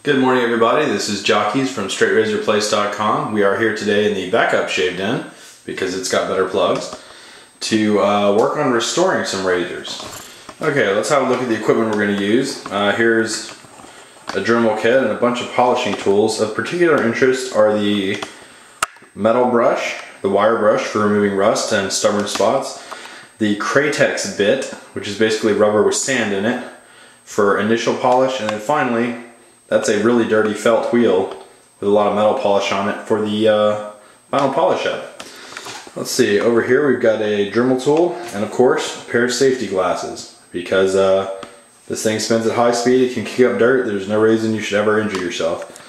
Good morning, everybody. This is Jockeys from StraightRazorPlace.com. We are here today in the backup shave den because it's got better plugs to work on restoring some razors. Okay, let's have a look at the equipment we're going to use. Here's a Dremel kit and a bunch of polishing tools. Of particular interest are the metal brush, the wire brush for removing rust and stubborn spots, the Kratex bit, which is basically rubber with sand in it for initial polish, and then finally that's a really dirty felt wheel with a lot of metal polish on it for the final polish up. Let's see, over here we've got a Dremel tool and of course a pair of safety glasses because this thing spins at high speed, it can kick up dirt, there's no reason you should ever injure yourself.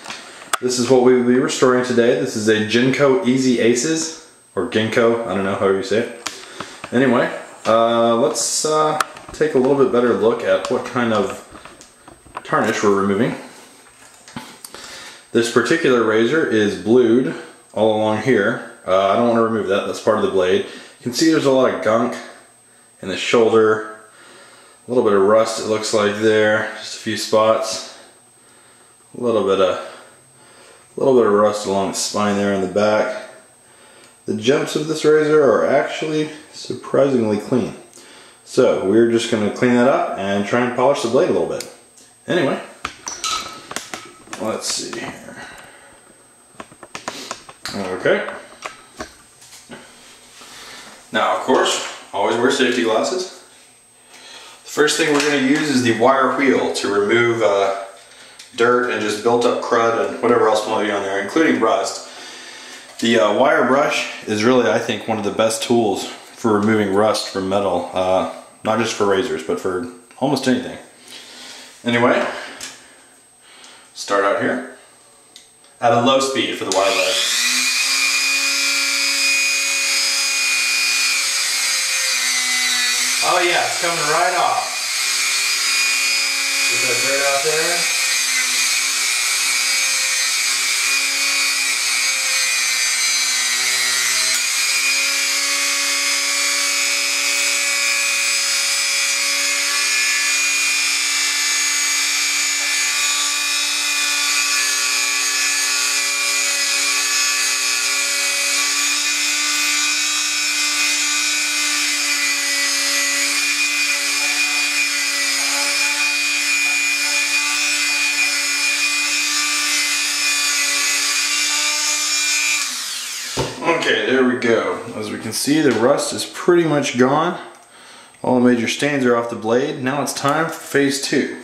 This is what we will be restoring today. This is a Genco Easy Aces, or Genco, I don't know, however you say it. Anyway, let's take a little bit better look at what kind of tarnish we're removing. This particular razor is blued all along here. I don't want to remove that, that's part of the blade. You can see there's a lot of gunk in the shoulder, a little bit of rust it looks like there, just a few spots, a little bit of rust along the spine there in the back. The jumps of this razor are actually surprisingly clean. So we're just going to clean that up and try and polish the blade a little bit. Anyway, let's see here. Okay. Now, of course, always wear safety glasses. The first thing we're going to use is the wire wheel to remove dirt and just built up crud and whatever else might be on there, including rust. The wire brush is really, I think, one of the best tools for removing rust from metal, not just for razors, but for almost anything. Anyway, start out here at a low speed for the wire brush. Oh yeah, it's coming right off. Get that dirt out there. Okay, there we go. As we can see, the rust is pretty much gone. All the major stains are off the blade. Now it's time for phase 2.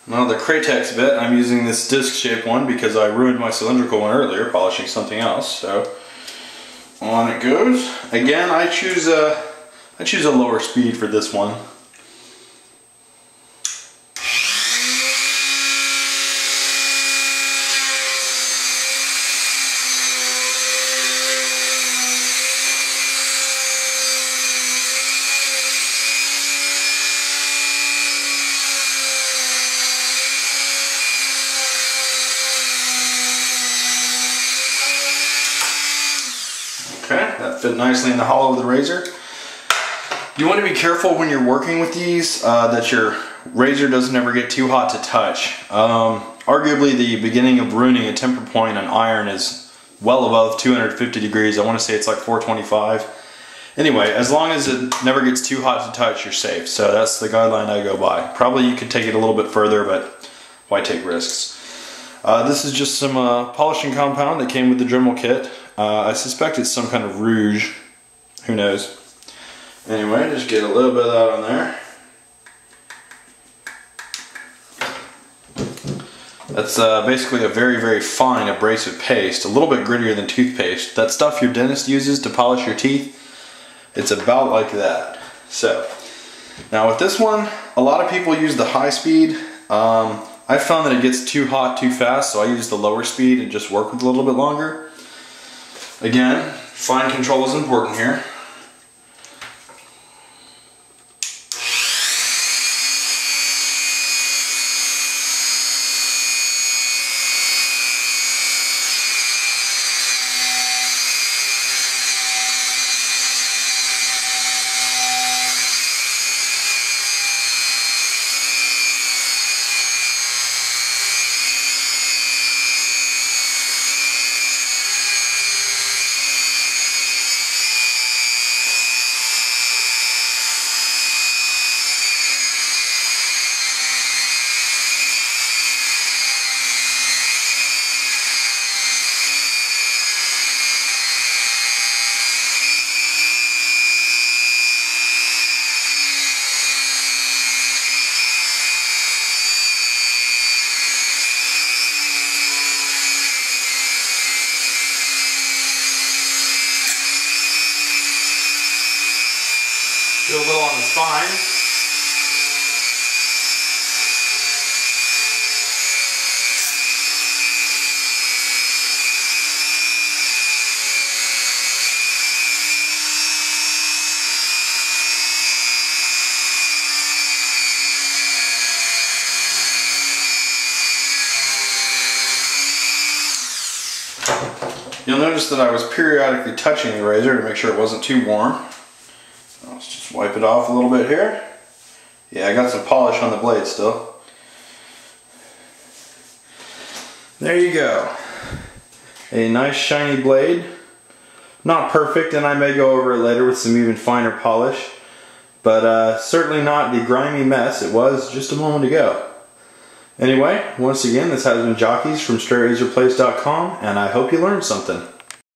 Now the Kratex bit, I'm using this disc-shaped one because I ruined my cylindrical one earlier polishing something else. So on it goes. Again, I choose a lower speed for this one. Okay, that fit nicely in the hollow of the razor. You want to be careful when you're working with these that your razor doesn't ever get too hot to touch. Arguably the beginning of ruining a temper point on iron is well above 250 degrees. I want to say it's like 425. Anyway, as long as it never gets too hot to touch, you're safe. So that's the guideline I go by. Probably you could take it a little bit further, but why take risks? This is just some polishing compound that came with the Dremel kit. I suspect it's some kind of rouge. Who knows? Anyway, just get a little bit of that on there. That's basically a very, very fine abrasive paste, a little bit grittier than toothpaste. That stuff your dentist uses to polish your teeth, it's about like that. So, now with this one, a lot of people use the high speed. I found that it gets too hot too fast, so I use the lower speed and just work with a little bit longer. Again, fine control is important here. still on the spine. You'll notice that I was periodically touching the razor to make sure it wasn't too warm. Let's just wipe it off a little bit here. Yeah, I got some polish on the blade still. There you go. A nice shiny blade. Not perfect, and I may go over it later with some even finer polish, but certainly not the grimy mess it was just a moment ago. Anyway, once again, this has been Jockeys from StraightRazorPlace.com, and I hope you learned something.